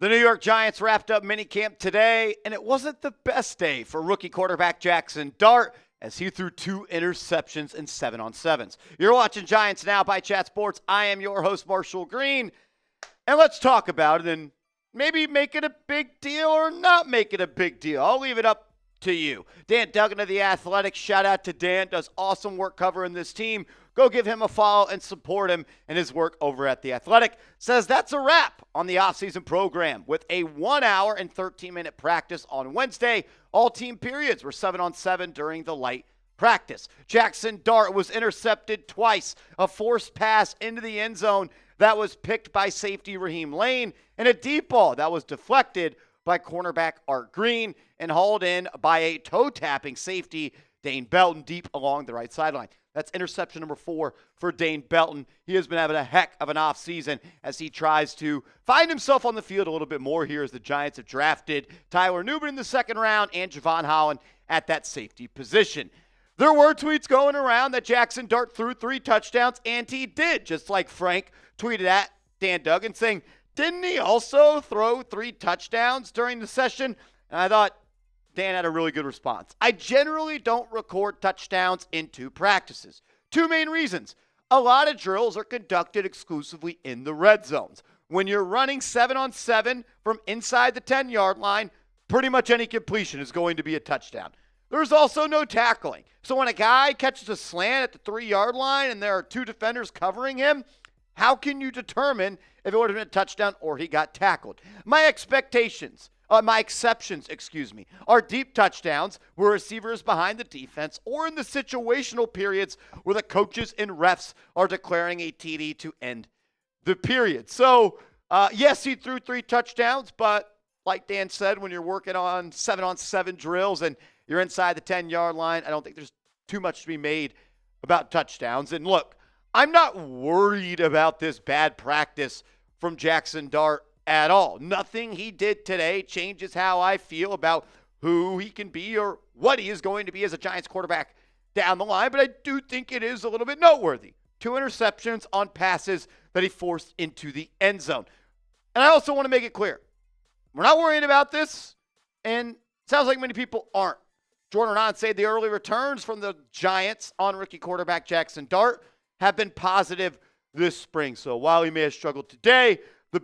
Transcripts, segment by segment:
The New York Giants wrapped up minicamp today, and it wasn't the best day for rookie quarterback Jaxson Dart as he threw 2 interceptions in 7-on-7s. You're watching Giants Now by Chat Sports. I am your host, Marshall Green, and let's talk about it and maybe make it a big deal or not make it a big deal. I'll leave it up to you. Dan Dugen of The Athletic. Shout out to Dan. Does awesome work covering this team. Go give him a follow and support him and his work over at The Athletic. Says that's a wrap on the offseason program with a 1 hour and 13-minute practice on Wednesday. All team periods were 7-on-7 during the light practice. Jaxson Dart was intercepted twice. A forced pass into the end zone that was picked by safety Raheem Lane, and a deep ball that was deflected by cornerback Art Green and hauled in by a toe-tapping safety Dane Belton deep along the right sideline. That's interception number 4 for Dane Belton. He has been having a heck of an offseason as he tries to find himself on the field a little bit more here as the Giants have drafted Tyler Newman in the second round and Javon Holland at that safety position. There were tweets going around that Jaxson Dart threw 3 touchdowns, and he did, just like Frank tweeted at Dan Dugen saying, didn't he also throw 3 touchdowns during the session? And I thought Dan had a really good response. I generally don't record touchdowns into practices. 2 main reasons. A lot of drills are conducted exclusively in the red zones. When you're running 7-on-7 from inside the 10-yard line, pretty much any completion is going to be a touchdown. There's also no tackling. So when a guy catches a slant at the 3-yard line and there are 2 defenders covering him, how can you determine if it would have been a touchdown or he got tackled? My exceptions, are deep touchdowns where receivers behind the defense or in the situational periods where the coaches and refs are declaring a TD to end the period. So, yes, he threw 3 touchdowns, but like Dan said, when you're working on 7-on-7 drills and you're inside the 10-yard line, I don't think there's too much to be made about touchdowns. And look, I'm not worried about this bad practice from Jaxson Dart at all. Nothing he did today changes how I feel about who he can be or what he is going to be as a Giants quarterback down the line, but I do think it is a little bit noteworthy. 2 interceptions on passes that he forced into the end zone. And I also want to make it clear, we're not worried about this, and it sounds like many people aren't. Jordan Renan said the early returns from the Giants on rookie quarterback Jaxson Dart have been positive this spring. So while he may have struggled today, the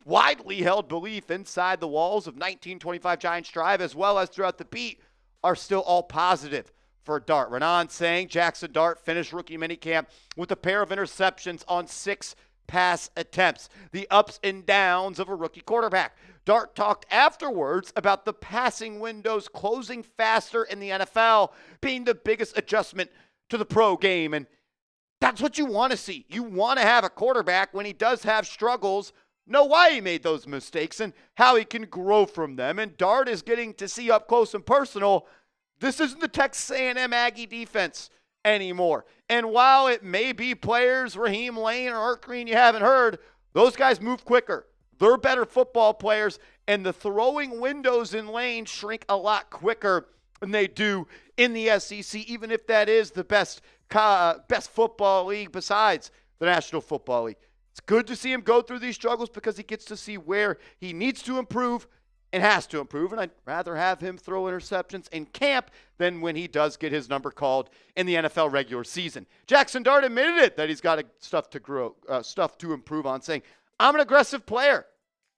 widely held belief inside the walls of 1925 Giants Drive as well as throughout the beat are still all positive for Dart. Renan saying Jaxson Dart finished rookie minicamp with a pair of interceptions on 6 pass attempts. The ups and downs of a rookie quarterback. Dart talked afterwards about the passing windows closing faster in the NFL being the biggest adjustment to the pro game, and that's what you want to see. You want to have a quarterback, when he does have struggles, know why he made those mistakes and how he can grow from them. And Dart is getting to see up close and personal, this isn't the Texas A&M Aggie defense anymore. And while it may be players, Raheem Lane or Art Green you haven't heard, those guys move quicker. They're better football players, and the throwing windows in Lane shrink a lot quicker than they do in the SEC, even if that is the best football league besides the National Football League. It's good to see him go through these struggles because he gets to see where he needs to improve and has to improve, and I'd rather have him throw interceptions in camp than when he does get his number called in the NFL regular season. Jaxson Dart admitted it, that he's got stuff to improve on, saying, I'm an aggressive player.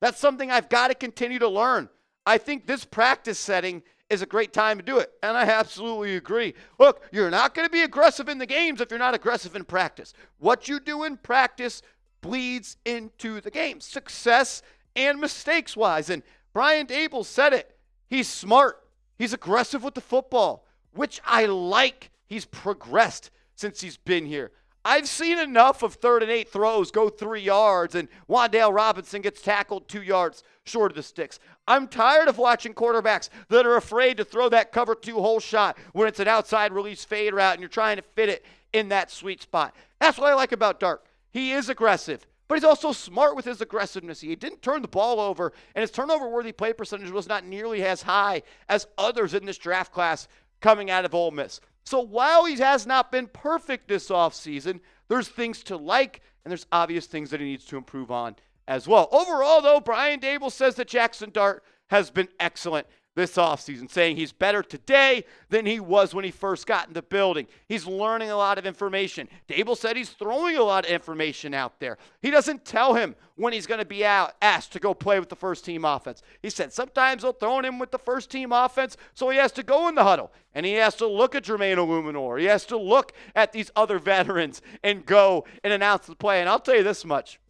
That's something I've got to continue to learn. I think this practice setting is a great time to do it. And I absolutely agree. Look, you're not going to be aggressive in the games if you're not aggressive in practice. What you do in practice bleeds into the game, success and mistakes-wise. And Brian Daboll said it. He's smart. He's aggressive with the football, which I like. He's progressed since he's been here. I've seen enough of 3rd and 8 throws go 3 yards and Wan'Dale Robinson gets tackled 2 yards short of the sticks. I'm tired of watching quarterbacks that are afraid to throw that cover 2 hole shot when it's an outside release fade route and you're trying to fit it in that sweet spot. That's what I like about Dart. He is aggressive, but he's also smart with his aggressiveness. He didn't turn the ball over, and his turnover-worthy play percentage was not nearly as high as others in this draft class coming out of Ole Miss. So while he has not been perfect this offseason, there's things to like, and there's obvious things that he needs to improve on as well. Overall, though, Brian Daboll says that Jaxson Dart has been excellent this offseason, saying he's better today than he was when he first got in the building. He's learning a lot of information. Daboll said he's throwing a lot of information out there. He doesn't tell him when he's going to be asked to go play with the first-team offense. He said sometimes they'll throw him with the first-team offense, so he has to go in the huddle, and he has to look at Jermaine Illuminor. He has to look at these other veterans and go and announce the play. And I'll tell you this much.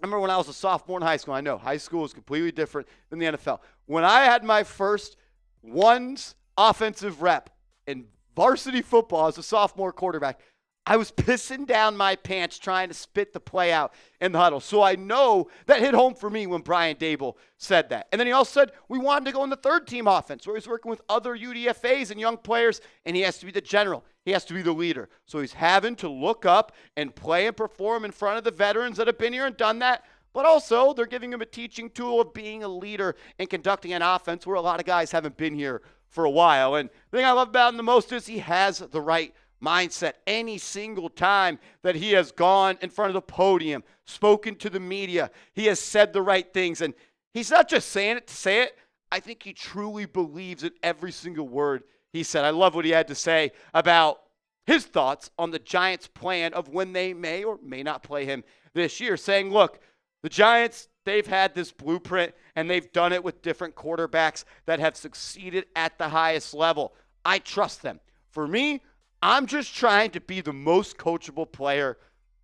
I remember when I was a sophomore in high school. I know high school is completely different than the NFL. When I had my first ones offensive rep in varsity football as a sophomore quarterback, I was pissing down my pants trying to spit the play out in the huddle. So I know that hit home for me when Brian Daboll said that. And then he also said we wanted to go in the third-team offense where he's working with other UDFAs and young players, and he has to be the general. He has to be the leader. So he's having to look up and play and perform in front of the veterans that have been here and done that. But also, they're giving him a teaching tool of being a leader and conducting an offense where a lot of guys haven't been here for a while. And the thing I love about him the most is he has the right mindset. Any single time that he has gone in front of the podium, spoken to the media, he has said the right things. And he's not just saying it to say it. I think he truly believes in every single word he said. I love what he had to say about his thoughts on the Giants' plan of when they may or may not play him this year, saying, look, the Giants, they've had this blueprint, and they've done it with different quarterbacks that have succeeded at the highest level. I trust them. For me, I'm just trying to be the most coachable player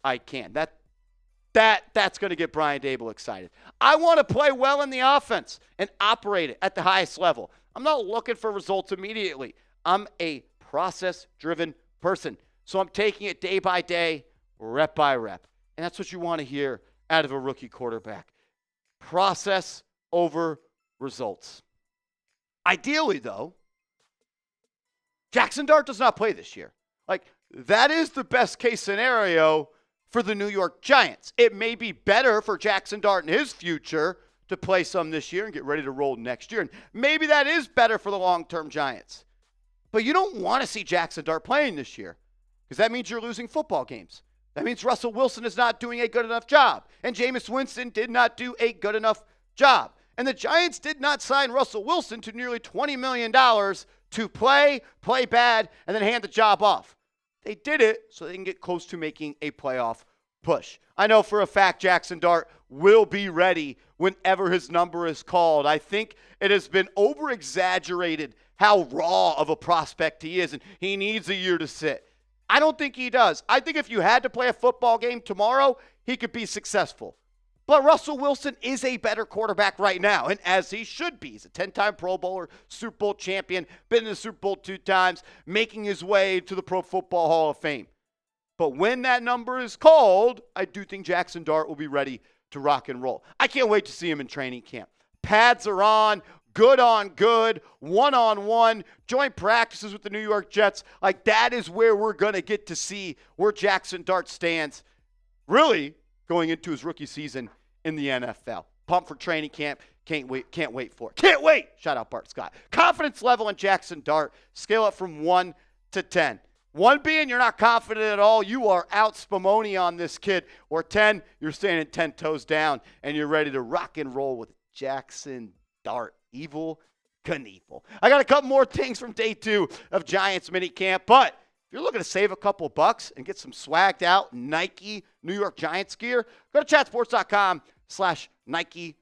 I can. That's going to get Brian Daboll excited. I want to play well in the offense and operate it at the highest level. I'm not looking for results immediately. I'm a process-driven person. So I'm taking it day by day, rep by rep. And that's what you want to hear out of a rookie quarterback. Process over results. Ideally, though, Jaxson Dart does not play this year. That is the best case scenario for the New York Giants. It may be better for Jaxson Dart in his future to play some this year and get ready to roll next year. And maybe that is better for the long-term Giants. But you don't want to see Jaxson Dart playing this year because that means you're losing football games. That means Russell Wilson is not doing a good enough job. And Jameis Winston did not do a good enough job. And the Giants did not sign Russell Wilson to nearly $20 million to play bad, and then hand the job off. They did it so they can get close to making a playoff push. I know for a fact Jaxson Dart will be ready whenever his number is called. I think it has been over-exaggerated how raw of a prospect he is, and he needs a year to sit. I don't think he does. I think if you had to play a football game tomorrow, he could be successful. But Russell Wilson is a better quarterback right now, and as he should be. He's a 10-time Pro Bowler, Super Bowl champion, been in the Super Bowl 2 times, making his way to the Pro Football Hall of Fame. But when that number is called, I do think Jaxson Dart will be ready to rock and roll. I can't wait to see him in training camp. Pads are on good, one-on-one, joint practices with the New York Jets. That is where we're going to get to see where Jaxson Dart stands, really going into his rookie season in the NFL. Pumped for training camp. Can't wait for it. Can't wait! Shout out Bart Scott. Confidence level on Jaxson Dart. Scale up from 1 to 10. 1 being you're not confident at all. You are out Spumoni on this kid. Or 10, you're standing 10 toes down and you're ready to rock and roll with Jaxson Dart. Evil Knievel. I got a couple more things from day 2 of Giants minicamp, but if you're looking to save a couple bucks and get some swagged out Nike New York Giants gear, go to chatsports.com/Nike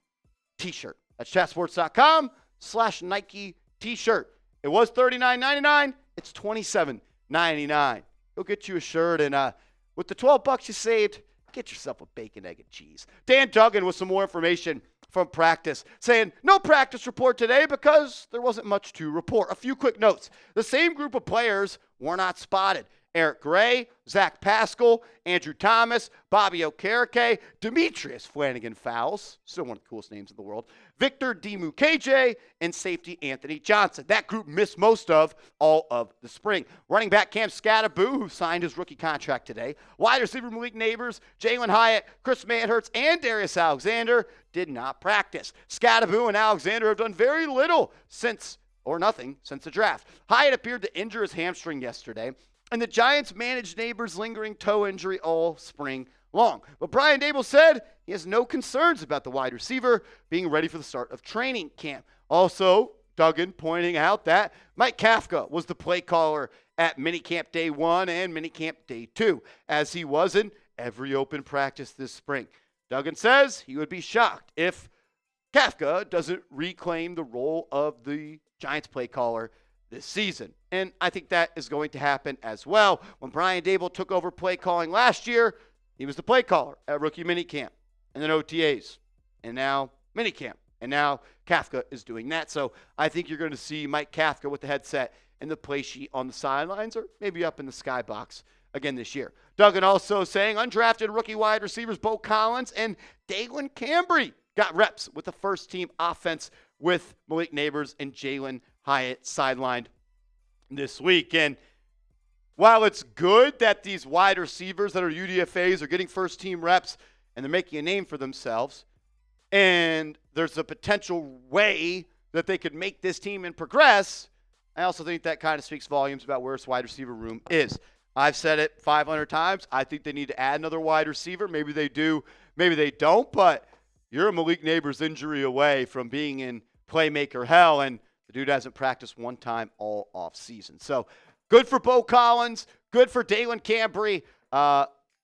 t-shirt. That's chatsports.com/Nike t-shirt. It was $39.99. It's $27.99. Go get you a shirt, and with the $12 you saved, get yourself a bacon, egg, and cheese. Dan Dugen with some more information from practice, saying no practice report today because there wasn't much to report. A few quick notes. The same group of players were not spotted. Eric Gray, Zach Pascal, Andrew Thomas, Bobby Okereke, Demetrius Flanagan-Fowles, still one of the coolest names in the world, Victor Dimukeje, and safety Anthony Johnson. That group missed most of all of the spring. Running back Cam Scattaboo, who signed his rookie contract today. Wide receiver Malik Neighbors, Jalen Hyatt, Chris Manhertz, and Darius Alexander did not practice. Scattaboo and Alexander have done very little nothing since the draft. Hyatt appeared to injure his hamstring yesterday, and the Giants managed Neighbors' lingering toe injury all spring long. But Brian Daboll said he has no concerns about the wide receiver being ready for the start of training camp. Also, Dugen pointing out that Mike Cafka was the play caller at Minicamp Day 1 and Minicamp Day 2, as he was in every open practice this spring. Dugen says he would be shocked if Cafka doesn't reclaim the role of the Giants play caller this season. And I think that is going to happen as well. When Brian Daboll took over play calling last year, he was the play caller at rookie minicamp and then OTAs and now minicamp. And now Cafka is doing that. So I think you're going to see Mike Cafka with the headset and the play sheet on the sidelines or maybe up in the skybox again this year. Dugen also saying undrafted rookie wide receivers Bo Collins and Dalen Cambry got reps with the first team offense with Malik Neighbors and Jalen Hyatt sidelined this week. And while it's good that these wide receivers that are UDFAs are getting first team reps and they're making a name for themselves, and there's a potential way that they could make this team and progress, I also think that kind of speaks volumes about where this wide receiver room is. I've said it 500 times. I think they need to add another wide receiver. Maybe they do, maybe they don't, but you're a Malik Neighbors injury away from being in playmaker hell, and the dude hasn't practiced one time all off season. So good for Bo Collins, good for Dalen Cambry.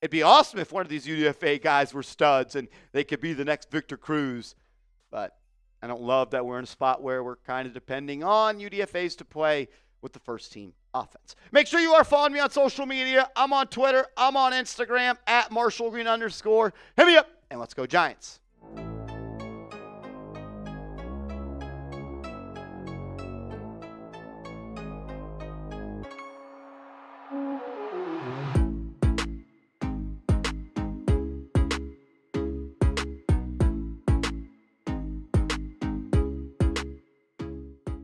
It'd be awesome if one of these UDFA guys were studs and they could be the next Victor Cruz. But I don't love that we're in a spot where we're kind of depending on UDFAs to play with the first team offense. Make sure you are following me on social media. I'm on Twitter. I'm on Instagram @MarshallGreen_. Hit me up and let's go Giants.